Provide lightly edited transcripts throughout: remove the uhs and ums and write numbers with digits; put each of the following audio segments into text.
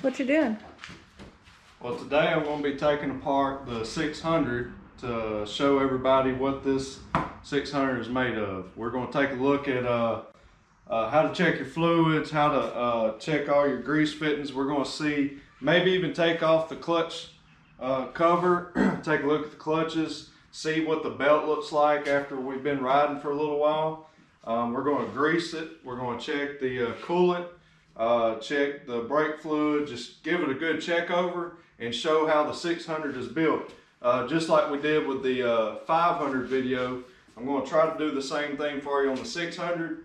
What you doing? Well, today I'm going to be taking apart the 600 to show everybody what this 600 is made of. We're going to take a look at how to check your fluids, how to check all your grease fittings. We're going to see, maybe even take off the clutch cover, take a look at the clutches, see what the belt looks like after we've been riding for a little while. We're going to grease it. We're going to check the coolant, check the brake fluid, just give it a good check over and show how the 600 is built. Just like we did with the 500 video, I'm going to try to do the same thing for you on the 600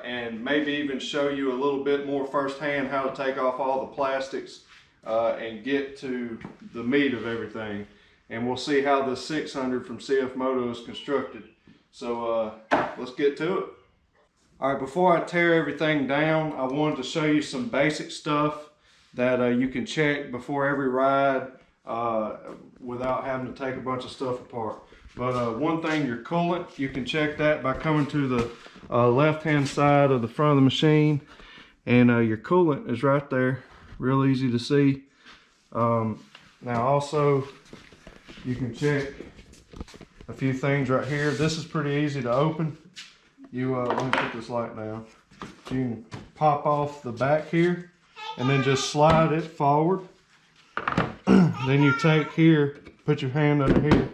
and maybe even show you a little bit more firsthand how to take off all the plastics and get to the meat of everything. And we'll see how the 600 from CFMoto is constructed. So let's get to it. All right, before I tear everything down, I wanted to show you some basic stuff that you can check before every ride without having to take a bunch of stuff apart. But one thing, your coolant, you can check that by coming to the left-hand side of the front of the machine. And your coolant is right there, real easy to see. Now also, you can check a few things right here. This is pretty easy to open. You let me put this light down. You can pop off the back here and then just slide it forward. Then you take here, put your hand under here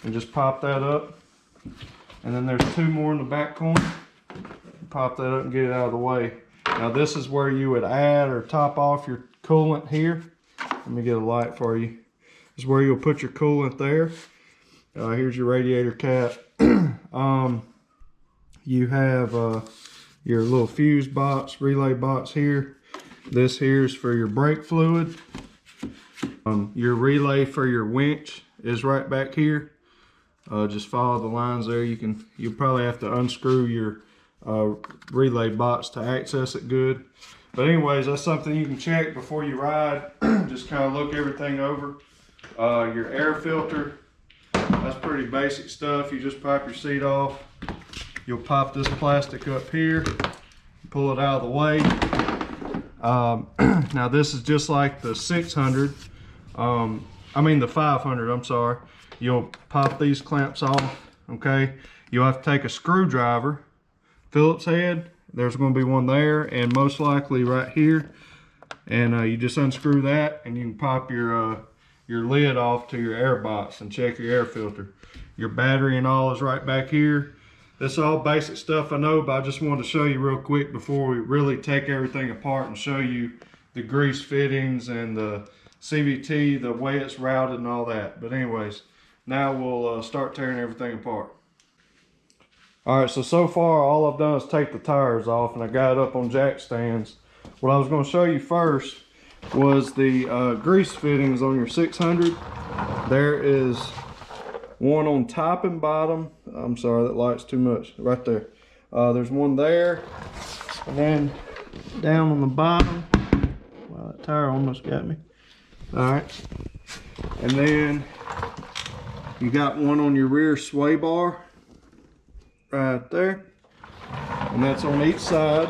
and just pop that up. And then there's two more in the back corner. Pop that up and get it out of the way. Now this is where you would add or top off your coolant here. Let me get a light for you. This is where you'll put your coolant there. Here's your radiator cap. You have your little fuse box, relay box here. This here is for your brake fluid. Your relay for your winch is right back here. Just follow the lines there. You'll probably have to unscrew your relay box to access it good. But anyways, that's something you can check before you ride. Just kind of look everything over. Your air filter, that's pretty basic stuff. You just pop your seat off. You'll pop this plastic up here, pull it out of the way. Now this is just like the 600, the 500, I'm sorry. You'll pop these clamps off, okay? You'll have to take a screwdriver, Phillips head, there's gonna be one there, and most likely right here. And you just unscrew that and you can pop your lid off to your air box and check your air filter. Your battery and all is right back here. This is all basic stuff I know, but I just wanted to show you real quick before we really take everything apart and show you the grease fittings and the CVT, the way it's routed and all that. But anyways, now we'll start tearing everything apart. All right, so far all I've done is take the tires off and I got it up on jack stands. What I was going to show you first was the grease fittings on your 600. There is one on top and bottom. I'm sorry, that light's too much. Right there. There's one there. And then down on the bottom. Wow, that tire almost got me. Alright. And then you got one on your rear sway bar. Right there. And that's on each side.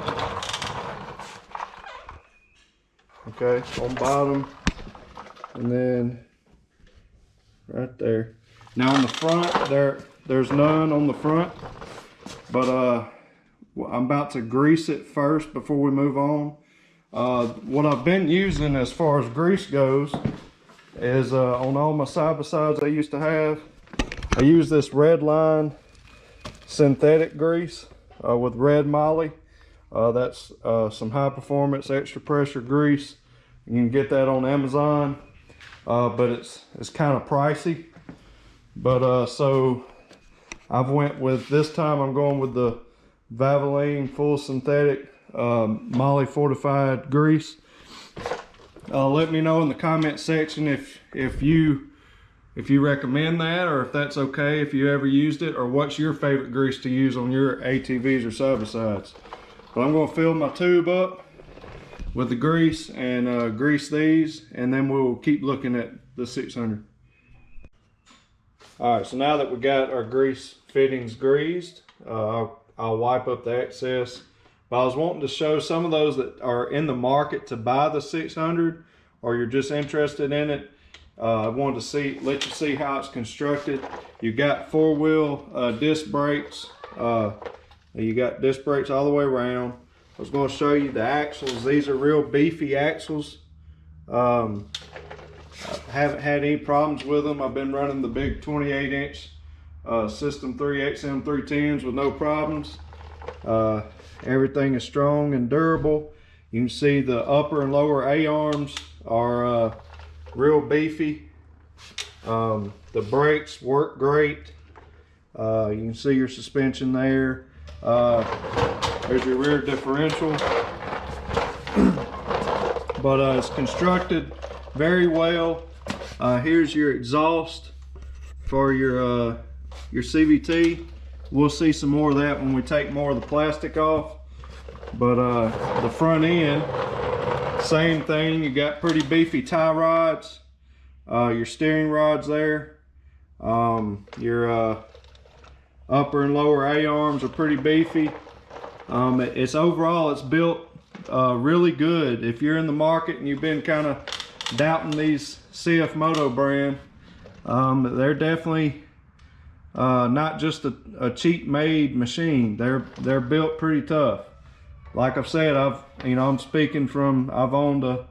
Okay, on bottom. And then right there. Now on the front, there's none on the front, but I'm about to grease it first before we move on. What I've been using as far as grease goes is on all my side-by-sides I used to have, I use this Red Line synthetic grease with red moly. That's some high performance extra pressure grease. You can get that on Amazon, but it's kind of pricey. But so I've went with, this time I'm going with the Valvoline full synthetic moly fortified grease. Let me know in the comment section if you recommend that, or if that's okay, if you ever used it, or what's your favorite grease to use on your ATVs or side-by-sides. But I'm going to fill my tube up with the grease and grease these, and then we'll keep looking at the 600. All right, so now that we got our grease fittings greased, I'll wipe up the excess But I was wanting to show some of those that are in the market to buy the 600, or you're just interested in it. I wanted to let you see how it's constructed. You got 4-wheel disc brakes. You got disc brakes all the way around. I was going to show you the axles. These are real beefy axles. I haven't had any problems with them. I've been running the big 28-inch System 3 XM 310s with no problems. Everything is strong and durable. You can see the upper and lower A-arms are real beefy. The brakes work great. You can see your suspension there. There's your rear differential. But it's constructed very well. Here's your exhaust for your CVT. We'll see some more of that when we take more of the plastic off. But the front end, same thing. You got pretty beefy tie rods. Your steering rods there. Your upper and lower A-arms are pretty beefy. It's built really good. If you're in the market and you've been kind of doubting these CFMoto brand, they're definitely not just a cheap made machine. They're built pretty tough. Like I've said, I'm speaking from, I've owned a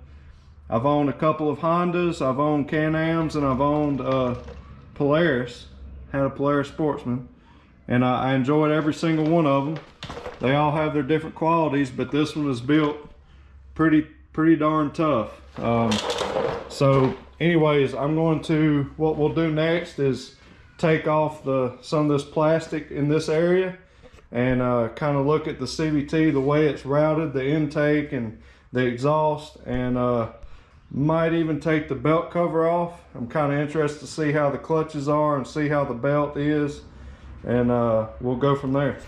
couple of Hondas, I've owned Can-Ams, and I've owned Polaris. Had a Polaris Sportsman, and I enjoyed every single one of them. They all have their different qualities, but this one is built pretty darn tough. So anyways, what we'll do next is take off some of this plastic in this area and kind of look at the CVT, the way it's routed, the intake and the exhaust, and might even take the belt cover off. I'm kind of interested to see how the clutches are and see how the belt is, and we'll go from there.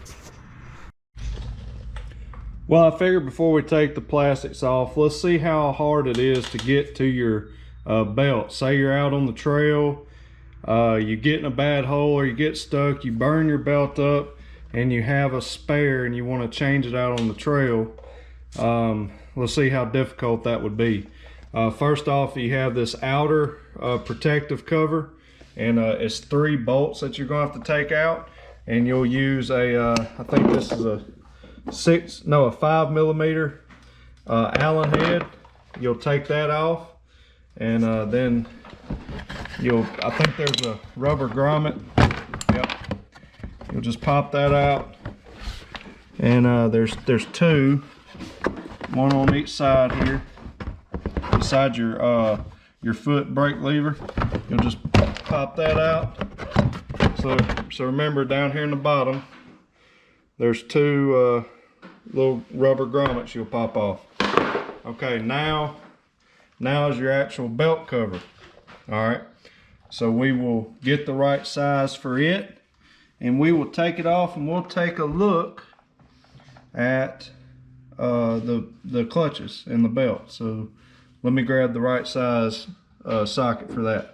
Well, I figured before we take the plastics off, let's see how hard it is to get to your belt. Say you're out on the trail, you get in a bad hole or you get stuck, you burn your belt up, and you have a spare and you want to change it out on the trail. Let's see how difficult that would be. First off, you have this outer protective cover, and it's 3 bolts that you're going to have to take out, and you'll use I think this is a 5mm Allen head. You'll take that off, and then I think there's a rubber grommet. Yep. You'll just pop that out, and there's 2, one on each side here, beside your foot brake lever. You'll just pop that out. So remember, down here in the bottom, there's 2 little rubber grommets you'll pop off. Okay, now is your actual belt cover. All right, so we will get the right size for it, and we will take it off, and we'll take a look at the clutches and the belt. So let me grab the right size socket for that.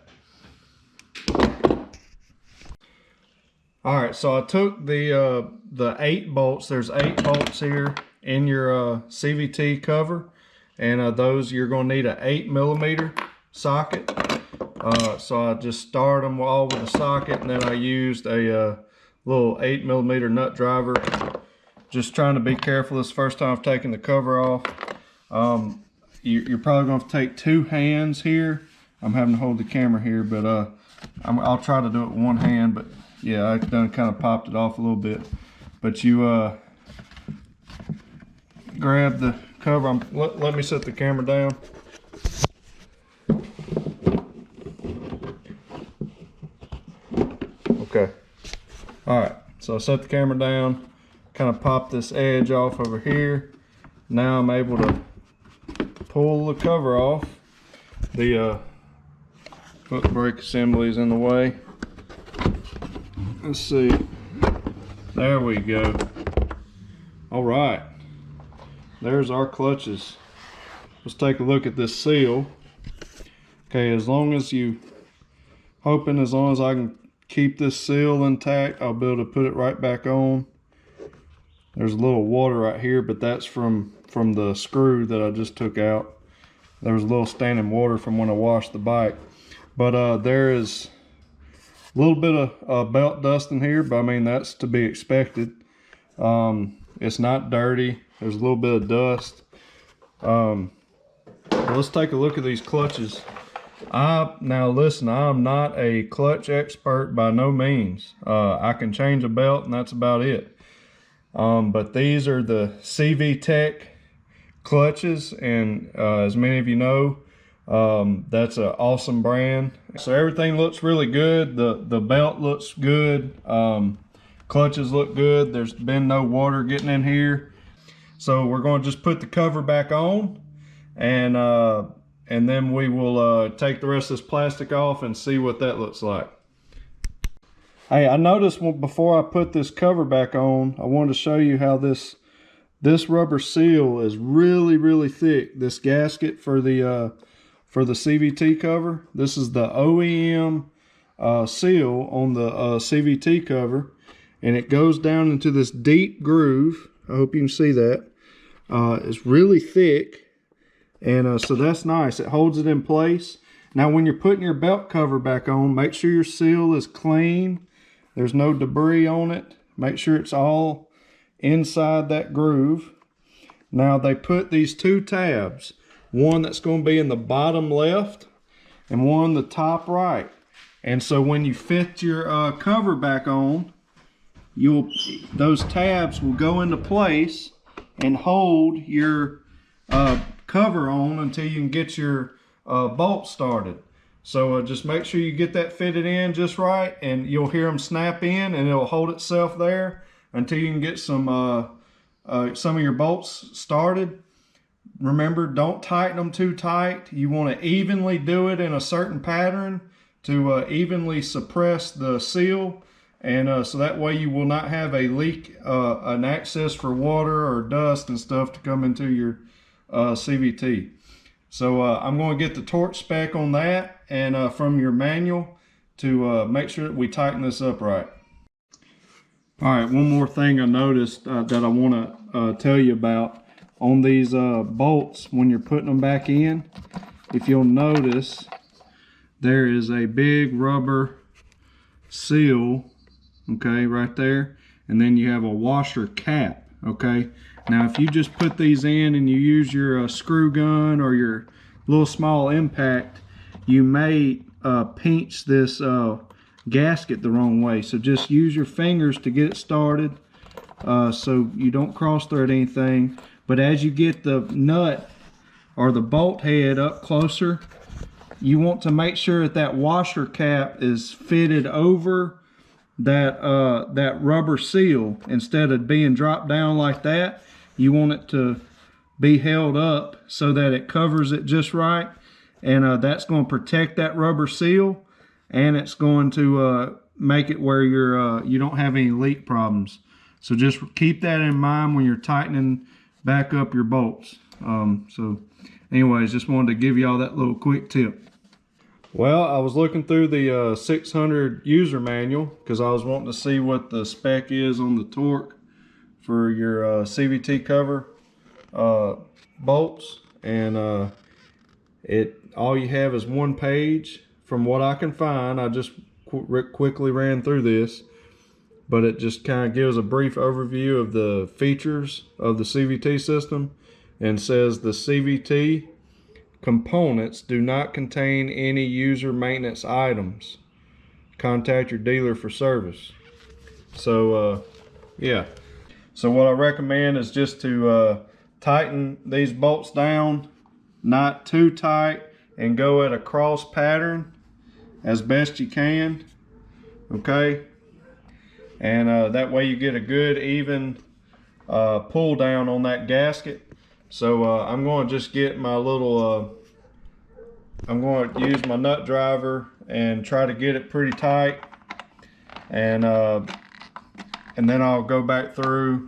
All right, so I took the 8 bolts. There's 8 bolts here in your CVT cover, and those you're going to need an 8mm socket. So I just started them all with a socket, and then I used a little 8mm nut driver. Just trying to be careful. This is the first time I've taken the cover off. You're probably going to take 2 hands here. I'm having to hold the camera here, but I'll try to do it with one hand. But yeah, I done kind of popped it off a little bit. But you grab the cover. Let me set the camera down. Okay. All right. So I set the camera down. Kind of pop this edge off over here. Now I'm able to pull the cover off. The foot brake assembly is in the way. Let's see. There we go. All right. There's our clutches. Let's take a look at this seal. Okay, as long as I can keep this seal intact, I'll be able to put it right back on. There's a little water right here, but that's from the screw that I just took out. There was a little standing water from when I washed the bike. But there is a little bit of belt dust in here, but I mean, that's to be expected. It's not dirty. There's a little bit of dust. Let's take a look at these clutches. Now listen, I'm not a clutch expert by no means. I can change a belt and that's about it. But these are the CVT clutches, and as many of you know, that's an awesome brand. So everything looks really good. The belt looks good. Clutches look good. There's been no water getting in here. So we're going to just put the cover back on, and then we will take the rest of this plastic off and see what that looks like. Hey, I noticed before I put this cover back on, I wanted to show you how this rubber seal is really thick. This gasket for the CVT cover. This is the OEM seal on the CVT cover, and it goes down into this deep groove. I hope you can see that. It's really thick, and so that's nice. It holds it in place. Now when you're putting your belt cover back on, make sure your seal is clean. There's no debris on it. Make sure it's all inside that groove. Now they put these two tabs, one that's going to be in the bottom left and one in the top right. And so when you fit your cover back on, those tabs will go into place and hold your cover on until you can get your bolt started. So just make sure you get that fitted in just right, and you'll hear them snap in, and it'll hold itself there until you can get some of your bolts started. Remember, don't tighten them too tight. You want to evenly do it in a certain pattern to evenly suppress the seal, and so that way you will not have a leak, an access for water or dust and stuff to come into your CVT. So I'm going to get the torque spec on that, and from your manual to make sure that we tighten this up right. All right, one more thing I noticed that I want to tell you about on these bolts when you're putting them back in. If you'll notice, there is a big rubber seal, okay, right there, and then you have a washer cap, okay. Now if you just put these in and you use your screw gun or your little small impact, you may pinch this gasket the wrong way. So just use your fingers to get it started so you don't cross thread anything. But as you get the nut or the bolt head up closer, you want to make sure that washer cap is fitted over that rubber seal. Instead of being dropped down like that, you want it to be held up so that it covers it just right, and that's going to protect that rubber seal, and it's going to make it where you don't have any leak problems. So just keep that in mind when you're tightening back up your bolts. So anyways, just wanted to give y'all that little quick tip. Well, I was looking through the 600 user manual because I was wanting to see what the spec is on the torque for your CVT cover bolts, and all you have is one page from what I can find. I just quickly ran through this, but it just kind of gives a brief overview of the features of the CVT system, and says the CVT components do not contain any user maintenance items. Contact your dealer for service. So yeah. So what I recommend is just to tighten these bolts down, not too tight, and go at a cross pattern as best you can, okay? And that way you get a good even pull down on that gasket. So I'm going to just get my little, I'm going to use my nut driver and try to get it pretty tight, and then I'll go back through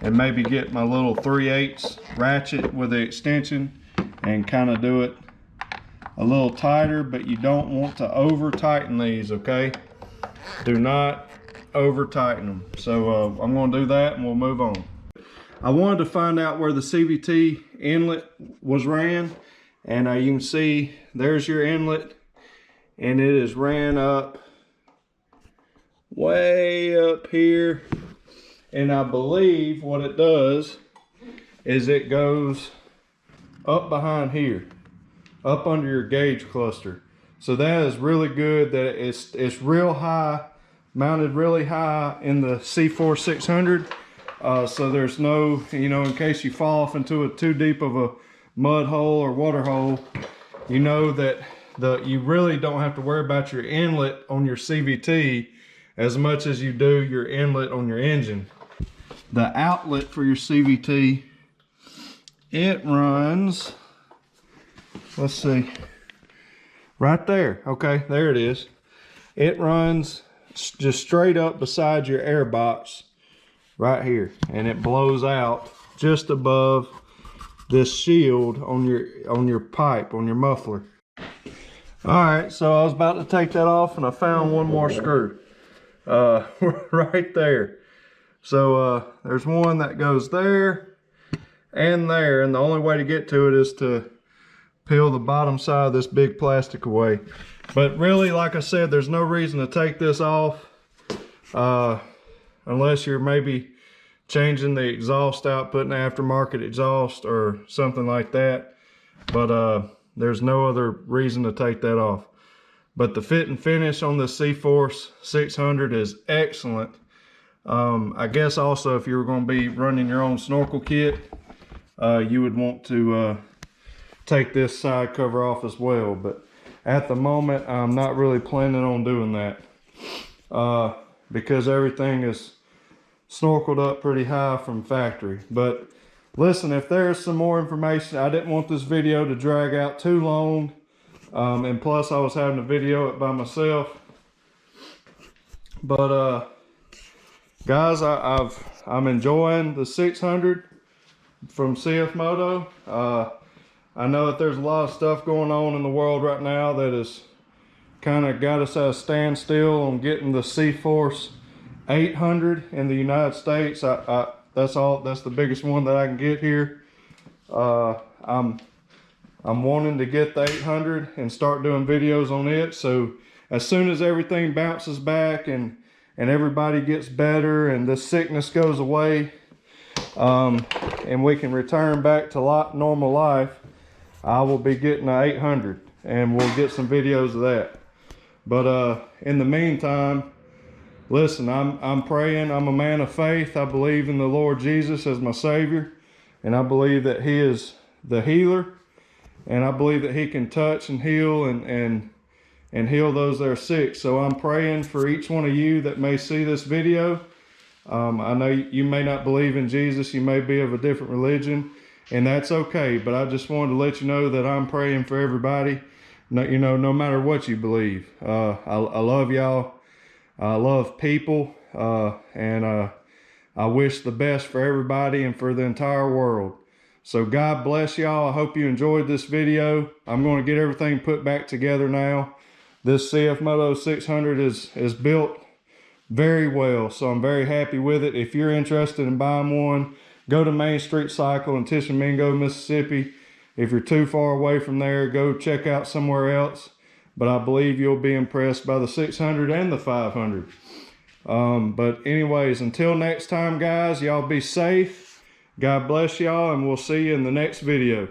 and maybe get my little 3/8 ratchet with the extension and kind of do it a little tighter. But you don't want to over tighten these, okay? Do not over tighten them. So I'm going to do that and we'll move on. I wanted to find out where the CVT inlet was ran, and you can see there's your inlet, and it is ran up way up here, and I believe what it does is it goes up behind here, up under your gauge cluster. So that is really good that it's real high, mounted really high in the Cforce 600. So there's no, you know, in case you fall off into too deep of a mud hole or water hole, you know that you really don't have to worry about your inlet on your CVT as much as you do your inlet on your engine. The outlet for your CVT, it runs, let's see, right there. Okay, there it is. It runs just straight up beside your air box right here, and it blows out just above this shield on your pipe, on your muffler. All right, so I was about to take that off, and I found one more screw right there. So there's one that goes there and there, and the only way to get to it is to peel the bottom side of this big plastic away. But really, like I said, there's no reason to take this off unless you're maybe changing the exhaust out, putting aftermarket exhaust or something like that. But there's no other reason to take that off. But the fit and finish on the Cforce 600 is excellent. I guess also if you were going to be running your own snorkel kit, you would want to take this side cover off as well. But at the moment, I'm not really planning on doing that because everything is snorkeled up pretty high from factory. But listen, if there's some more information, I didn't want this video to drag out too long, and plus I was having to video it by myself. But guys, I'm enjoying the 600 from CFMoto. I know that there's a lot of stuff going on in the world right now that has kind of got us at a standstill on getting the Cforce 800 in the United States. That's the biggest one that I can get here. I'm wanting to get the 800 and start doing videos on it. So as soon as everything bounces back and everybody gets better and this sickness goes away, and we can return back to normal life, I will be getting an 800 and we'll get some videos of that. But in the meantime, listen, I'm praying. I'm a man of faith. I believe in the Lord Jesus as my Savior, and I believe that He is the healer, and I believe that He can touch and heal and heal those that are sick. So I'm praying for each one of you that may see this video. I know you may not believe in Jesus. You may be of a different religion, and that's okay. But I just wanted to let you know that I'm praying for everybody, no matter what you believe. I love y'all. I love people, and I wish the best for everybody and for the entire world. So God bless y'all. I hope you enjoyed this video. I'm going to get everything put back together now. This CFMoto 600 is built very well, so I'm very happy with it. If you're interested in buying one, go to Main Street Cycle in Tishomingo, Mississippi. If you're too far away from there, go check out somewhere else. But I believe you'll be impressed by the 600 and the 500. But anyways, until next time, guys, y'all be safe. God bless y'all, and we'll see you in the next video.